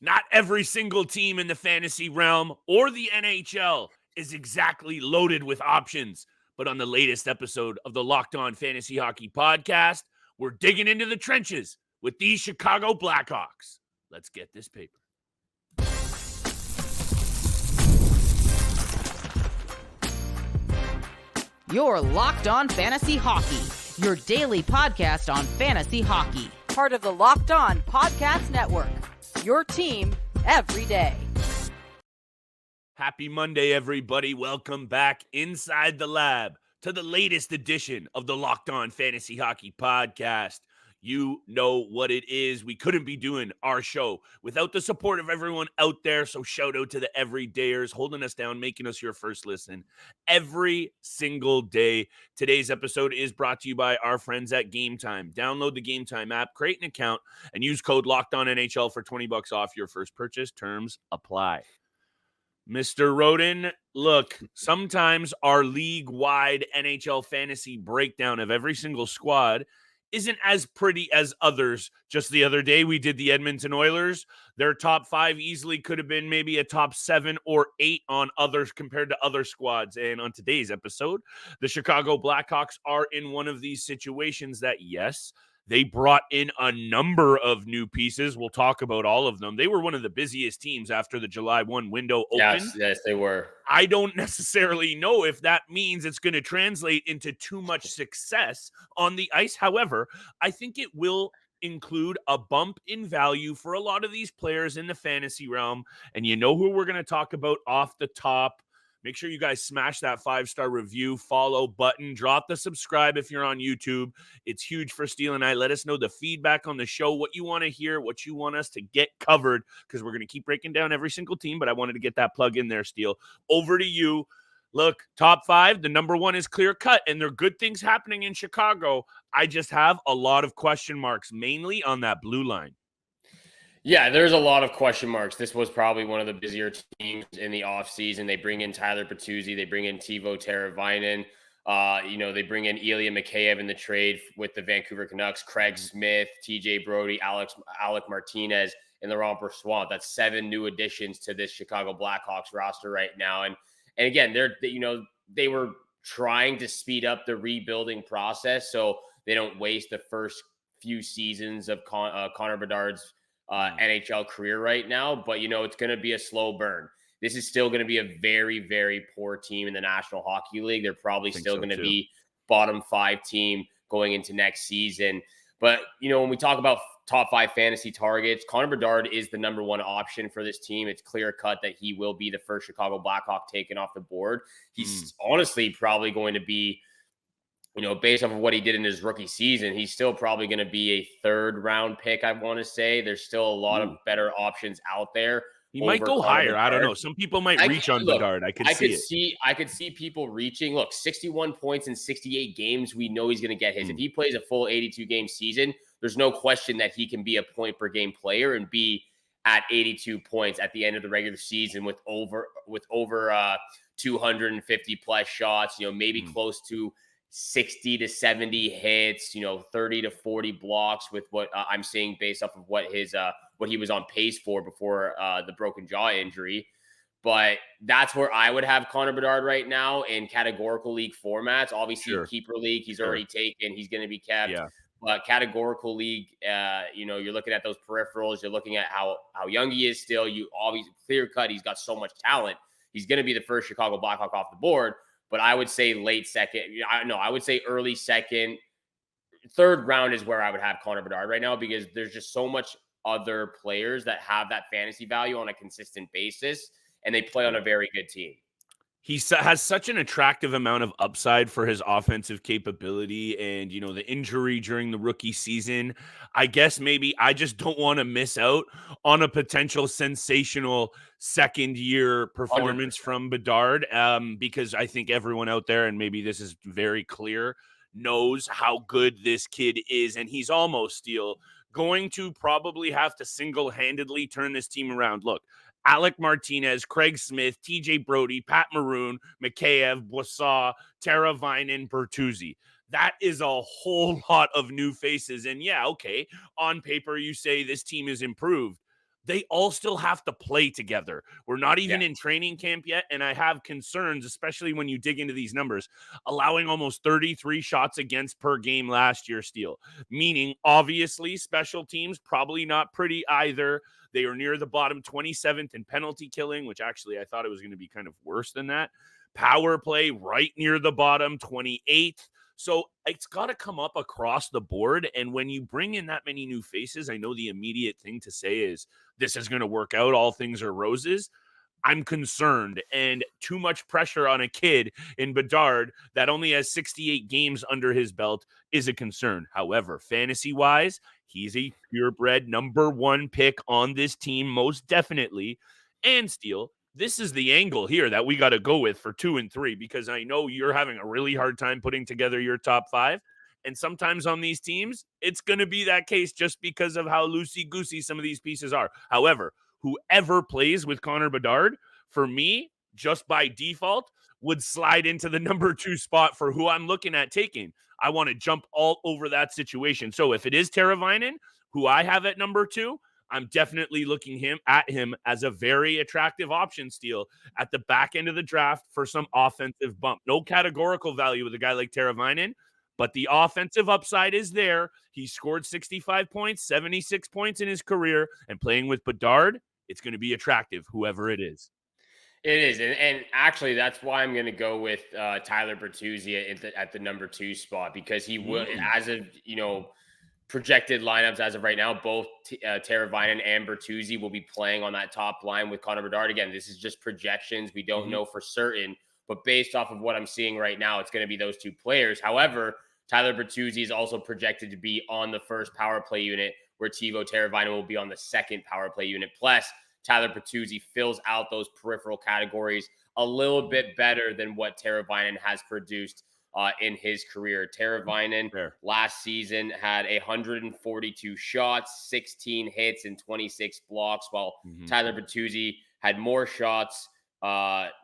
Not every single team in the fantasy realm or the NHL is exactly loaded with options. But on the latest episode of the Locked On Fantasy Hockey Podcast, we're digging into the trenches with these Chicago Blackhawks. Let's get this paper. You're Locked On Fantasy Hockey, your daily podcast on fantasy hockey. Part of the Locked On Podcast Network, your team every day. Happy Monday, everybody. Welcome back inside the lab to the latest edition of the Locked On Fantasy Hockey Podcast. You know what it is. We couldn't be doing our show without the support of everyone out there. So shout out to the everydayers holding us down, making us your first listen every single day. Today's episode is brought to you by our friends at Game Time. Download the Game Time app, create an account, and use code LOCKEDONNHL for $20 off your first purchase. Terms apply. Mr. Roden, look, sometimes our league-wide NHL fantasy breakdown of every single squad isn't as pretty as others. Just the other day, we did the Edmonton Oilers. Their top 5 easily could have been maybe a top 7 or 8 on others compared to other squads. And on today's episode, the Chicago Blackhawks are in one of these situations that, yes, they brought in a number of new pieces. We'll talk about all of them. They were one of the busiest teams after the July 1 window opened. Yes, they were. I don't necessarily know if that means it's going to translate into too much success on the ice. However, I think it will include a bump in value for a lot of these players in the fantasy realm. And you know who we're going to talk about off the top. Make sure you guys smash that 5-star review, follow button, drop the subscribe if you're on YouTube. It's huge for Steele and I. Let us know the feedback on the show, what you want to hear, what you want us to get covered, because we're going to keep breaking down every single team, but I wanted to get that plug in there, Steele. Over to you. Look, top 5, the number 1 is clear cut, and there are good things happening in Chicago. I just have a lot of question marks, mainly on that blue line. Yeah, there's a lot of question marks. This was probably one of the busier teams in the offseason. They bring in Tyler Bertuzzi. They bring in Teuvo Teravainen. They bring in Ilya Mikheyev in the trade with the Vancouver Canucks, Craig Smith, TJ Brody, Alec Martinez, and Laurent Brossoit. That's 7 new additions to this Chicago Blackhawks roster right now. And again, they were trying to speed up the rebuilding process so they don't waste the first few seasons of Connor Bedard's NHL career right now, but it's going to be a slow burn. This is still going to be a very, very poor team in the National Hockey League. They're probably still going to be bottom 5 team going into next season. But, when we talk about top 5 fantasy targets, Connor Bedard is the number 1 option for this team. It's clear cut that he will be the first Chicago Blackhawk taken off the board. He's honestly probably going to be, based off of what he did in his rookie season, he's still probably going to be a 3rd round pick, I want to say. There's still a lot of better options out there. He might go higher. Bedard. I don't know. Some people might reach on Bedard. I could see people reaching. Look, 61 points in 68 games. We know he's going to get his. If he plays a full 82-game season, there's no question that he can be a point-per-game player and be at 82 points at the end of the regular season with over 250-plus shots, maybe close to 60 to 70 hits, 30 to 40 blocks with what I'm seeing based off of what he was on pace for before the broken jaw injury. But that's where I would have Connor Bedard right now in categorical league formats. Obviously, keeper league, he's already taken. He's going to be kept. Yeah. But categorical league, you're looking at those peripherals. You're looking at how young he is still. You obviously clear cut. He's got so much talent. He's going to be the first Chicago Blackhawk off the board. But I would say late second. I would say early second. 3rd round is where I would have Connor Bedard right now because there's just so much other players that have that fantasy value on a consistent basis, and they play on a very good team. He has such an attractive amount of upside for his offensive capability and, the injury during the rookie season. I guess maybe I just don't want to miss out on a potential sensational second-year performance 100%. From Bedard because I think everyone out there, and maybe this is very clear, knows how good this kid is, and he's almost, Steele, going to probably have to single-handedly turn this team around. Look, Alec Martinez, Craig Smith, TJ Brody, Pat Maroon, Mikheyev, Brossoit, Teravainen, Bertuzzi. That is a whole lot of new faces. And yeah, okay, on paper you say this team is improved. they all still have to play together. We're not even in training camp yet, and I have concerns, especially when you dig into these numbers, allowing almost 33 shots against per game last year, Steele, meaning obviously special teams probably not pretty either. They are near the bottom 27th in penalty killing, which actually I thought it was going to be kind of worse than that. Power play right near the bottom 28th. So it's got to come up across the board. And when you bring in that many new faces, I know the immediate thing to say is this is going to work out. All things are roses. I'm concerned, and too much pressure on a kid in Bedard that only has 68 games under his belt is a concern. However, fantasy-wise, he's a purebred number 1 pick on this team, most definitely. And Steele, this is the angle here that we got to go with for 2 and 3, because I know you're having a really hard time putting together your top 5. And sometimes on these teams, it's going to be that case just because of how loosey-goosey some of these pieces are. However, whoever plays with Connor Bedard, for me, just by default, would slide into the number 2 spot for who I'm looking at taking. I want to jump all over that situation. So if it is Teravainen, who I have at number 2, I'm definitely looking at him as a very attractive option, Steele, at the back end of the draft for some offensive bump. No categorical value with a guy like Teravainen, but the offensive upside is there. He scored 65 points, 76 points in his career, and playing with Bedard, it's going to be attractive, whoever it is. It is, and actually, that's why I'm going to go with Tyler Bertuzzi at the number 2 spot, because he will, as of projected lineups as of right now, both Teravainen and Bertuzzi will be playing on that top line with Connor Bedard. Again, this is just projections; we don't know for certain, but based off of what I'm seeing right now, it's going to be those 2 players. However, Tyler Bertuzzi is also projected to be on the first power play unit, where Teuvo Teravainen will be on the second power play unit. Plus, Tyler Bertuzzi fills out those peripheral categories a little bit better than what Teravainen has produced in his career. Teravainen last season had 142 shots, 16 hits, and 26 blocks, while Tyler Bertuzzi had more shots,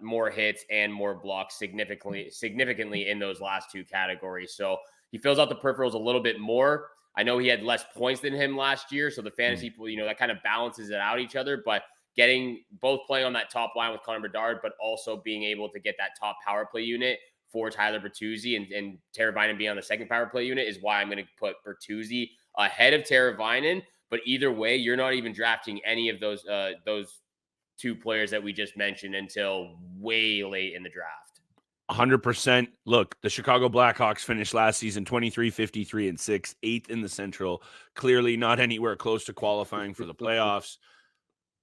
more hits, and more blocks significantly in those last 2 categories. So he fills out the peripherals a little bit more. I know he had less points than him last year, so the fantasy pool, that kind of balances it out each other. But getting both playing on that top line with Connor Bedard, but also being able to get that top power play unit for Tyler Bertuzzi and Teravainen being on the second power play unit is why I'm going to put Bertuzzi ahead of Teravainen. But either way, you're not even drafting any of those 2 players that we just mentioned until way late in the draft. 100%. Look, the Chicago Blackhawks finished last season 23-53-6, 8th in the Central. Clearly not anywhere close to qualifying for the playoffs.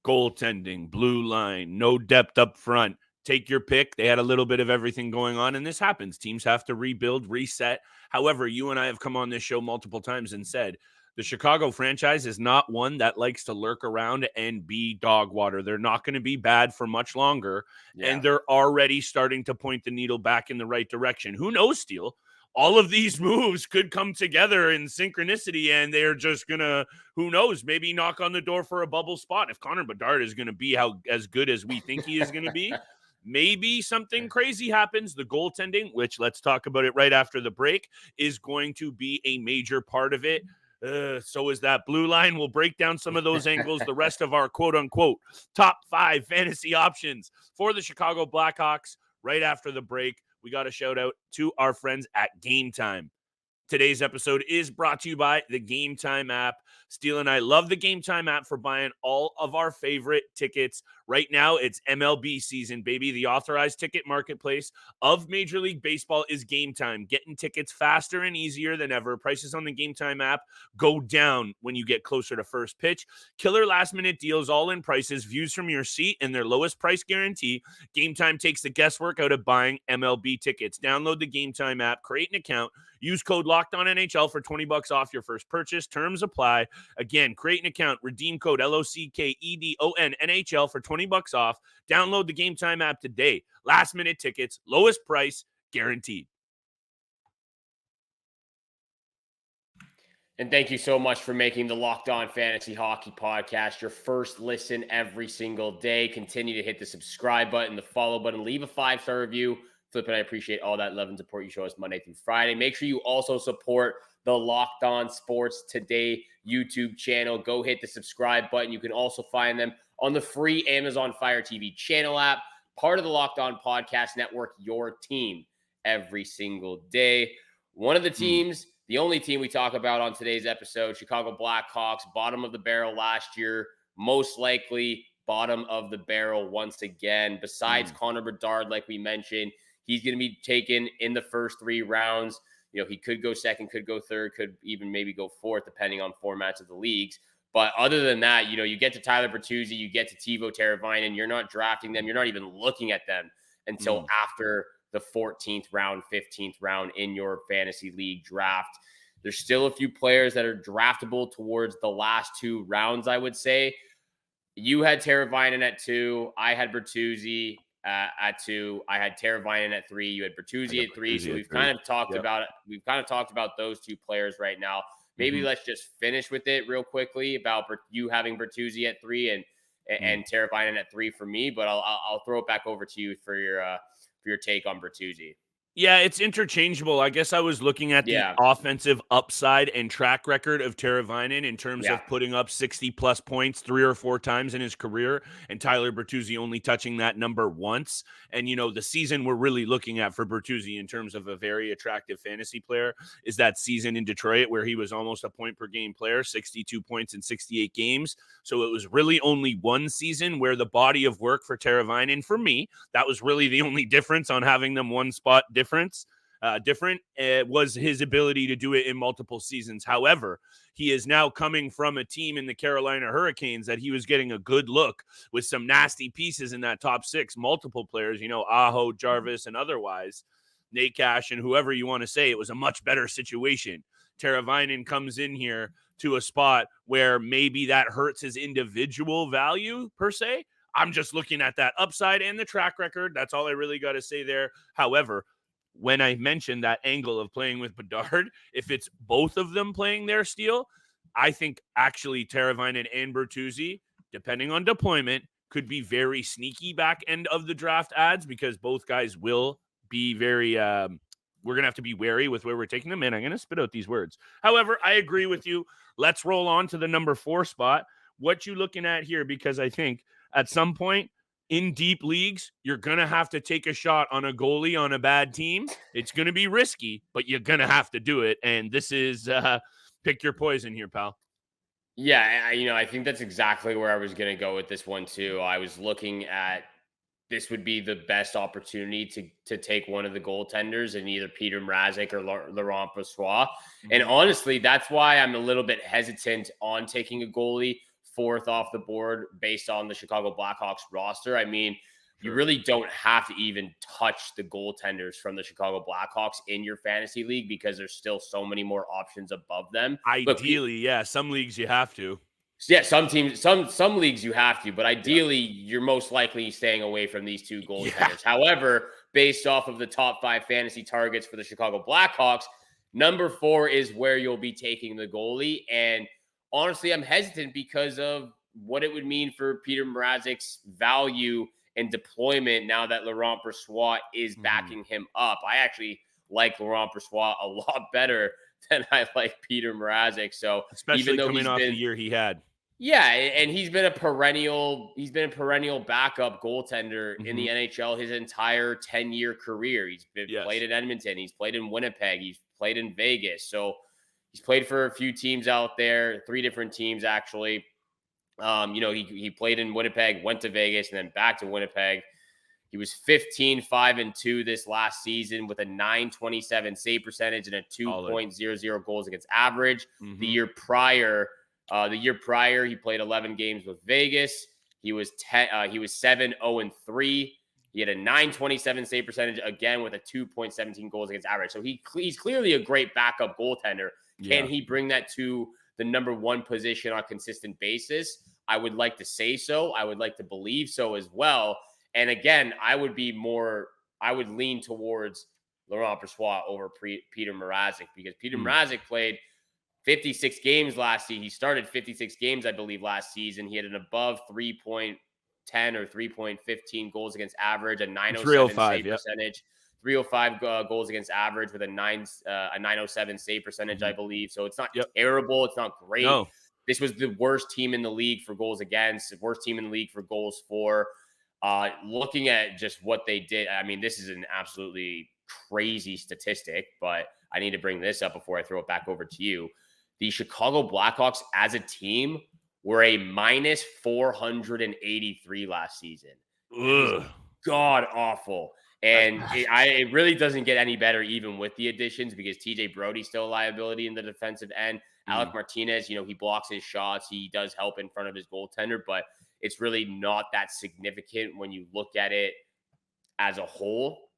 Goaltending, blue line, no depth up front. Take your pick. They had a little bit of everything going on, and this happens. Teams have to rebuild, reset. However, you and I have come on this show multiple times and said the Chicago franchise is not one that likes to lurk around and be dog water. They're not going to be bad for much longer, and they're already starting to point the needle back in the right direction. Who knows, Steele? All of these moves could come together in synchronicity, and they're just going to, who knows, maybe knock on the door for a bubble spot. If Connor Bedard is going to be as good as we think he is going to be, maybe something crazy happens. The goaltending, which let's talk about it right after the break, is going to be a major part of it. So is that blue line. We'll break down some of those angles. The rest of our quote-unquote top 5 fantasy options for the Chicago Blackhawks right after the break. We got a shout out to our friends at Game Time. Today's episode is brought to you by the Game Time app. Steele and I love the Game Time app for buying all of our favorite tickets. Right now, it's MLB season, baby. The authorized ticket marketplace of Major League Baseball is Game Time. Getting tickets faster and easier than ever. Prices on the Game Time app go down when you get closer to first pitch. Killer last-minute deals, all-in prices, views from your seat, and their lowest price guarantee. Game Time takes the guesswork out of buying MLB tickets. Download the Game Time app, create an account, use code LOCKEDONNHL for $20 off your first purchase. Terms apply. Again, create an account, redeem code LOCKEDONNHL for $20 off. Download the Game Time app today. Last minute tickets, lowest price guaranteed. And thank you so much for making the Locked On Fantasy Hockey Podcast your first listen every single day. Continue to hit the subscribe button, the follow button, leave a 5-star review. Flip, and I appreciate all that love and support you show us Monday through Friday. Make sure you also support the Locked On Sports Today YouTube channel. Go hit the subscribe button. You can also find them on the free Amazon Fire TV channel app, part of the Locked On Podcast Network, your team every single day. One of the teams, the only team we talk about on today's episode, Chicago Blackhawks, bottom of the barrel last year, most likely bottom of the barrel once again. Besides Connor Bedard, like we mentioned, he's going to be taken in the first 3 rounds. He could go second, could go third, could even maybe go fourth, depending on formats of the leagues. But other than that, you get to Tyler Bertuzzi, you get to Teuvo Teravainen, you're not drafting them. You're not even looking at them until after the 14th round, 15th round in your fantasy league draft. There's still a few players that are draftable towards the last 2 rounds, I would say. You had Teravainen at 2. I had Bertuzzi at 2. I had Teravainen at 3. You had Bertuzzi at 3. So we've kind of talked about it. We've kind of talked about those 2 players right now. Maybe let's just finish with it real quickly about you having Bertuzzi at 3 and Teravainen at 3 for me. But I'll throw it back over to you for your take on Bertuzzi. Yeah, it's interchangeable. I guess I was looking at the offensive upside and track record of Teravainen in terms of putting up 60-plus points 3 or 4 times in his career, and Tyler Bertuzzi only touching that number once. And, the season we're really looking at for Bertuzzi in terms of a very attractive fantasy player is that season in Detroit where he was almost a point-per-game player, 62 points in 68 games. So it was really only one season where the body of work for Teravainen, for me, that was really the only difference on having them one spot different was his ability to do it in multiple seasons. However, he is now coming from a team in the Carolina Hurricanes that he was getting a good look with some nasty pieces in that top 6, multiple players, Aho, Jarvis, and otherwise, Nakash, and whoever you want to say. It was a much better situation. Teravainen comes in here to a spot where maybe that hurts his individual value per se. I'm just looking at that upside and the track record. That's all I really got to say there. However, when I mentioned that angle of playing with Bedard, if it's both of them playing their steel, I think actually Teravainen and Bertuzzi, depending on deployment, could be very sneaky back end of the draft ads because both guys will be very we're going to have to be wary with where we're taking them in. I'm going to spit out these words. However, I agree with you. Let's roll on to the number 4 spot. What you looking at here? Because I think at some point, in deep leagues, you're going to have to take a shot on a goalie on a bad team. It's going to be risky, but you're going to have to do it. And this is pick your poison here, pal. Yeah, I think that's exactly where I was going to go with this one, too. I was looking at this would be the best opportunity to take one of the goaltenders in either Petr Mrazek or Laurent Brossoit. And honestly, that's why I'm a little bit hesitant on taking a goalie 4th off the board based on the Chicago Blackhawks roster. I mean, you really don't have to even touch the goaltenders from the Chicago Blackhawks in your fantasy league because there's still so many more options above them. Ideally, some leagues you have to. Yeah, some teams, some leagues you have to, but ideally you're most likely staying away from these 2 goaltenders. However, based off of the top 5 fantasy targets for the Chicago Blackhawks, number 4 is where you'll be taking the goalie. And honestly, I'm hesitant because of what it would mean for Petr Mrazek's value and deployment now that Laurent Brossoit is backing him up. I actually like Laurent Brossoit a lot better than I like Petr Mrazek. So especially even though coming off the year he had. Yeah, and he's been a perennial backup goaltender in the NHL his entire 10-year career. He's played in Edmonton, he's played in Winnipeg, he's played in Vegas. So he's played for a few teams out there, 3 different teams actually. He played in Winnipeg, went to Vegas, and then back to Winnipeg. He was 15-5-2 this last season with a .927 save percentage and a 2.00 goals against average. The year prior, he played 11 games with Vegas. He was 7-0-3. He had a .927 save percentage again with a 2.17 goals against average. So he's clearly a great backup goaltender. Can he bring that to the number 1 position on a consistent basis? I would like to say so. I would like to believe so as well. And again, I would lean towards Laurent Brossoit over Petr Mrazek because Petr Mrazek played 56 games last season. He started 56 games, I believe, last season. He had an above 3.10 or 3.15 goals against average, a .907 save percentage, 305 goals against average with a 907 save percentage, I believe. So it's not terrible. It's not great. No. This was the worst team in the league for goals against, the worst team in the league for goals for. Looking at just what they did, I mean, this is an absolutely crazy statistic, but I need to bring this up before I throw it back over to you. The Chicago Blackhawks as a team were a minus 483 last season. God awful. And it really doesn't get any better even with the additions, because TJ Brody's still a liability in the defensive end. Alec Martinez, he blocks his shots. He does help in front of his goaltender, but it's really not that significant when you look at it as a whole.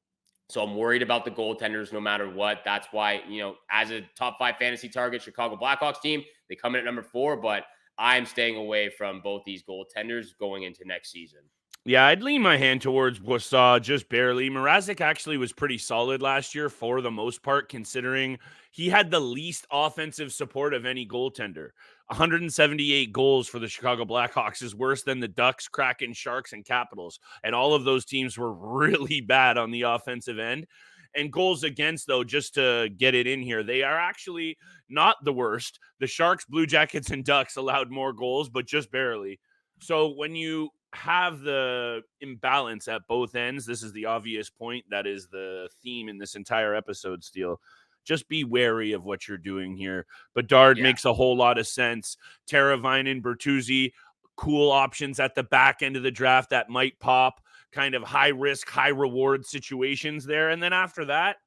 So I'm worried about the goaltenders no matter what. That's why, as a top 5 fantasy target Chicago Blackhawks team, they come in at number 4, but I'm staying away from both these goaltenders going into next season. Yeah, I'd lean my hand towards Brossoit just barely. Mrazek actually was pretty solid last year for the most part, considering he had the least offensive support of any goaltender. 178 goals for the Chicago Blackhawks is worse than the Ducks, Kraken, Sharks, and Capitals. And all of those teams were really bad on the offensive end. And goals against, though, just to get it in here, they are actually not the worst. The Sharks, Blue Jackets, and Ducks allowed more goals, but just barely. So when you have the imbalance at both ends, this is the obvious point. That is the theme in this entire episode, Steele. Just be wary of what you're doing here. Bedard makes a whole lot of sense. Teravainen, Bertuzzi, cool options at the back end of the draft that might pop. Kind of high risk, high reward situations there. And then after that,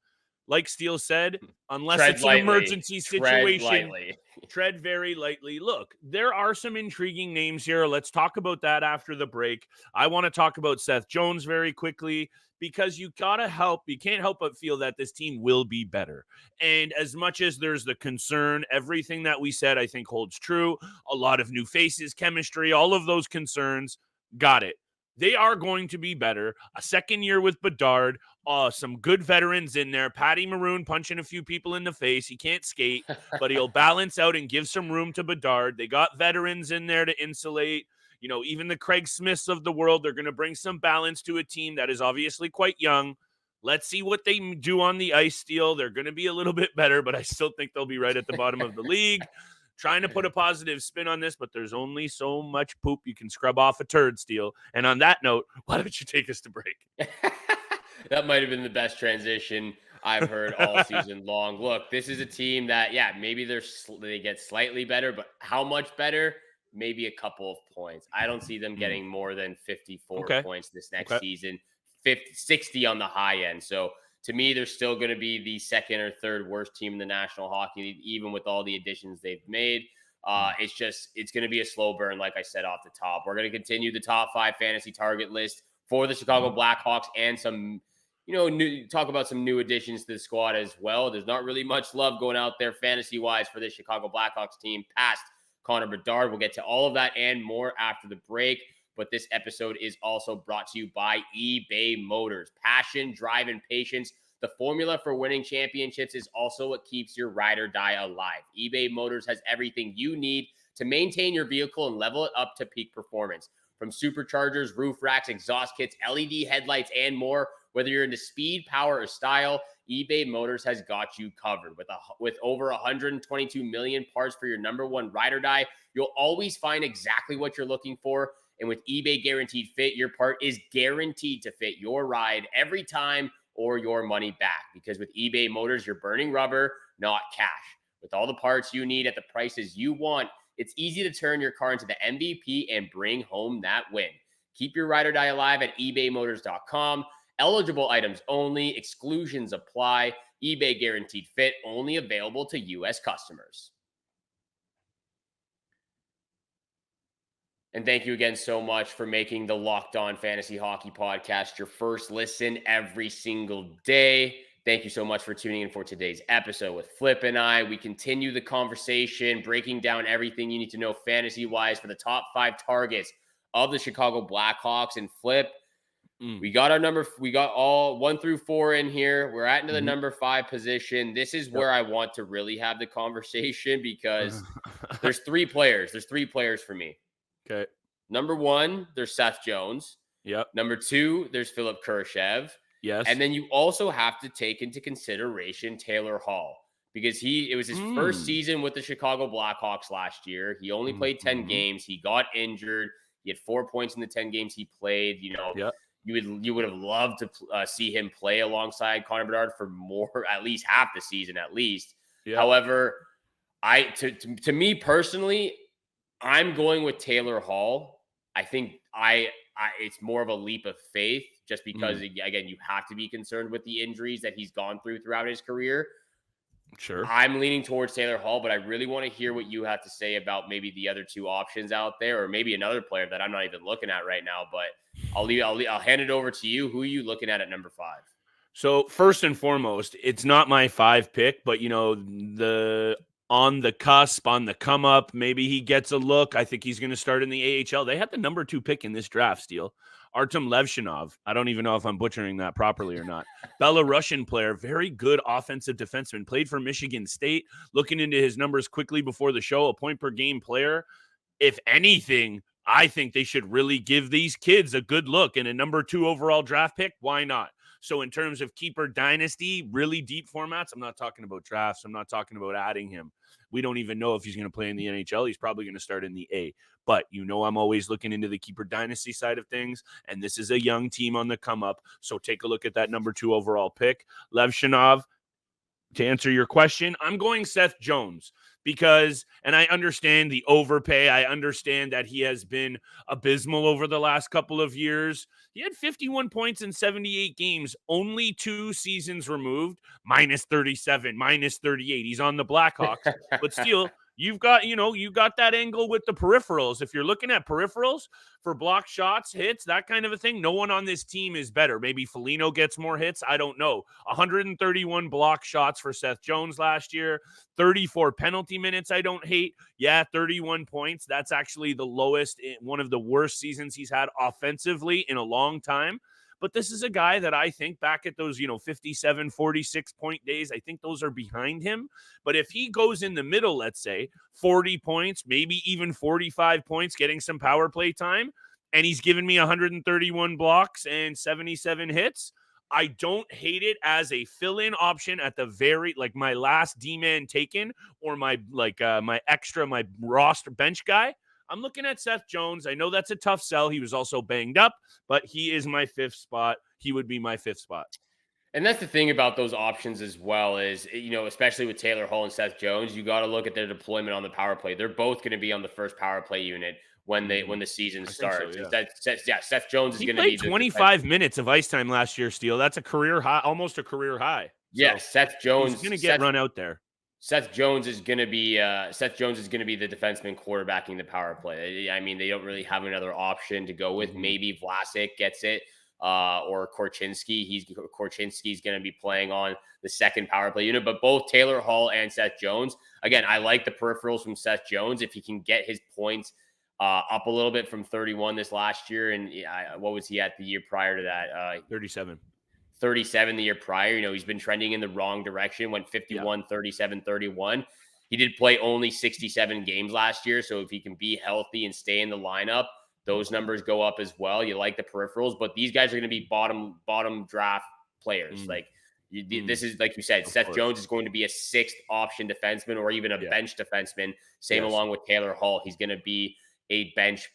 like Steele said, unless it's an emergency situation, tread very lightly. Look, there are some intriguing names here. Let's talk about that after the break. I want to talk about Seth Jones very quickly, because you can't help but feel that this team will be better. And as much as there's the concern, everything that we said, I think holds true. A lot of new faces, chemistry, all of those concerns, got it. They are going to be better. A second year with Bedard, some good veterans in there. Patty Maroon punching a few people in the face. He can't skate, but he'll balance out and give some room to Bedard. They got veterans in there to insulate. Even the Craig Smiths of the world, they're going to bring some balance to a team that is obviously quite young. Let's see what they do on the ice, Steele. They're going to be a little bit better, but I still think they'll be right at the bottom of the league. Trying to put a positive spin on this, but there's only so much poop you can scrub off a turd, Steele. And on that note, why don't you take us to break? That might have been the best transition I've heard all season long. Look, this is a team that, maybe they get slightly better, but how much better? Maybe a couple of points. I don't see them getting more than 54 points this next season, 60 on the high end. So to me, they're still going to be the second or third worst team in the National Hockey League, even with all the additions they've made. It's going to be a slow burn, like I said off the top. We're going to continue the top 5 fantasy target list for the Chicago Blackhawks, and some, talk about some new additions to the squad as well. There's not really much love going out there fantasy-wise for this Chicago Blackhawks team past Connor Bedard. We'll get to all of that and more after the break. But this episode is also brought to you by eBay Motors. Passion, drive, and patience. The formula for winning championships is also what keeps your ride or die alive. eBay Motors has everything you need to maintain your vehicle and level it up to peak performance. From superchargers, roof racks, exhaust kits, LED headlights, and more. Whether you're into speed, power, or style, eBay Motors has got you covered. With over 122 million parts for your number one ride or die, you'll always find exactly what you're looking for. And with eBay Guaranteed Fit, your part is guaranteed to fit your ride every time or your money back. Because with eBay Motors, you're burning rubber, not cash. With all the parts you need at the prices you want, it's easy to turn your car into the MVP and bring home that win. Keep your ride or die alive at ebaymotors.com. Eligible items only. Exclusions apply. eBay Guaranteed Fit, only available to U.S. customers. And thank you again so much for making the Locked On Fantasy Hockey Podcast your first listen every single day. Thank you so much for tuning in for today's episode with Flip and I. We continue the conversation, breaking down everything you need to know fantasy-wise for the top 5 targets of the Chicago Blackhawks. And Flip, we got all 1 through 4 in here. We're into the number 5 position. This is where I want to really have the conversation, because there's 3 players. There's 3 players for me. Okay. Number 1, there's Seth Jones. Yep. Number 2, there's Philip Kurashev. Yes. And then you also have to take into consideration Taylor Hall, because it was his first season with the Chicago Blackhawks last year. He only played 10 games. He got injured. He had 4 points in the 10 games he played. You would have loved to see him play alongside Connor Bedard for more, at least half the season, at least. Yep. However, to me personally, I'm going with Taylor Hall. I think it's more of a leap of faith, just because again, you have to be concerned with the injuries that he's gone throughout his career. Sure. I'm leaning towards Taylor Hall, but I really want to hear what you have to say about maybe the other two options out there, or maybe another player that I'm not even looking at right now. But I'll hand it over to you. Who are you looking at number 5? So first and foremost, it's not my 5 pick, but the on the cusp, on the come up, maybe he gets a look. I think he's going to start in the AHL. They had the number 2 pick in this draft, Steele. Artem Levshinov. I don't even know if I'm butchering that properly or not. Belarusian player, very good offensive defenseman, played for Michigan State. Looking into his numbers quickly before the show, a point per game player. If anything, I think they should really give these kids a good look. And a number 2 overall draft pick, why not? So in terms of keeper dynasty, really deep formats, I'm not talking about drafts. I'm not talking about adding him. We don't even know if he's going to play in the NHL. He's probably going to start in the A. But I'm always looking into the keeper dynasty side of things, and this is a young team on the come up. So take a look at that number 2 overall pick. Levshinov, to answer your question, I'm going Seth Jones because, and I understand the overpay. I understand that he has been abysmal over the last couple of years. He had 51 points in 78 games, only 2 seasons removed, minus 37, minus 38. He's on the Blackhawks, but still, you've got that angle with the peripherals. If you're looking at peripherals for block shots, hits, that kind of a thing, no one on this team is better. Maybe Foligno gets more hits. I don't know. 131 block shots for Seth Jones last year, 34 penalty minutes. I don't hate. Yeah, 31 points. That's actually the lowest, one of the worst seasons he's had offensively in a long time. But this is a guy that I think back at those, 57, 46 point days, I think those are behind him. But if he goes in the middle, let's say 40 points, maybe even 45 points, getting some power play time, and he's given me 131 blocks and 77 hits, I don't hate it as a fill-in option at the very, like my last D-man taken, or my roster bench guy. I'm looking at Seth Jones. I know that's a tough sell. He was also banged up, but he is my 5th spot. He would be my 5th spot. And that's the thing about those options as well is, especially with Taylor Hall and Seth Jones, you got to look at their deployment on the power play. They're both going to be on the first power play unit when the season starts. So, yeah. Seth Jones is going to be 25 minutes of ice time last year, Steele. That's a career high, almost a career high. Yes, so Seth Jones is going to get run out there. Seth Jones is going to be the defenseman quarterbacking the power play. I mean, they don't really have another option to go with. Maybe Vlasic gets it, or Korchinski. Korchinski's going to be playing on the second power play unit. But both Taylor Hall and Seth Jones, again, I like the peripherals from Seth Jones if he can get his points up a little bit from 31 this last year, and what was he at the year prior to that? 37 the year prior. He's been trending in the wrong direction, went 51, 37, 31. He did play only 67 games last year. So if he can be healthy and stay in the lineup, those numbers go up as well. You like the peripherals, but these guys are going to be bottom draft players. This is, like you said, Seth Jones is going to be a 6th option defenseman or even a bench defenseman. Same along with Taylor Hall. He's going to be a bench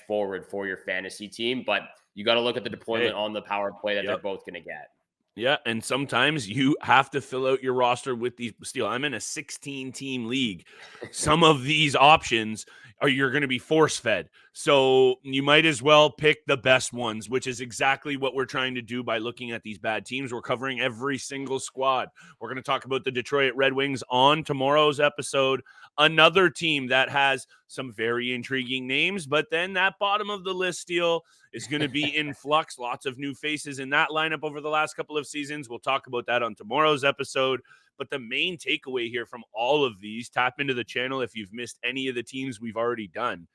forward for your fantasy team, but you got to look at the deployment on the power play that they're both going to get. Yeah, and sometimes you have to fill out your roster with these. Steele, I'm in a 16-team league. Some of these options you're going to be force-fed. So you might as well pick the best ones, which is exactly what we're trying to do by looking at these bad teams. We're covering every single squad. We're going to talk about the Detroit Red Wings on tomorrow's episode. Another team that has some very intriguing names, but then that bottom of the list, Steele, is going to be in flux. Lots of new faces in that lineup over the last couple of seasons. We'll talk about that on tomorrow's episode. But the main takeaway here from all of these, tap into the channel if you've missed any of the teams we've already done,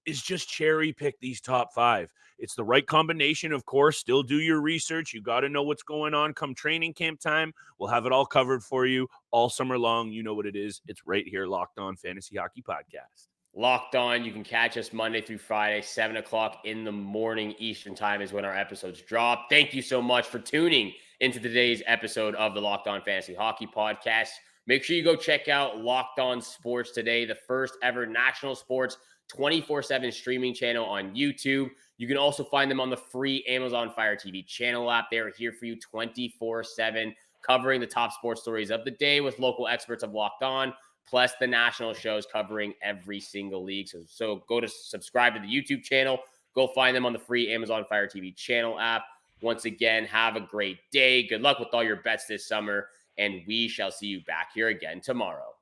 is just cherry pick these top 5. It's the right combination, of course. Still do your research. You got to know what's going on come training camp time. We'll have it all covered for you all summer long. You know what it is. It's right here, Locked On Fantasy Hockey Podcast. Locked On. You can catch us Monday through Friday, 7 o'clock in the morning Eastern time is when our episodes drop. Thank you so much for tuning into today's episode of the Locked On Fantasy Hockey Podcast. Make sure you go check out Locked On Sports Today, the first ever national sports 24/7 streaming channel on YouTube. You can also find them on the free Amazon Fire TV channel app. They are here for you 24/7, covering the top sports stories of the day with local experts of Locked On, plus the national shows covering every single league. So go to subscribe to the YouTube channel. Go find them on the free Amazon Fire TV channel app. Once again, have a great day. Good luck with all your bets this summer, and we shall see you back here again tomorrow.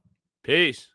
Peace.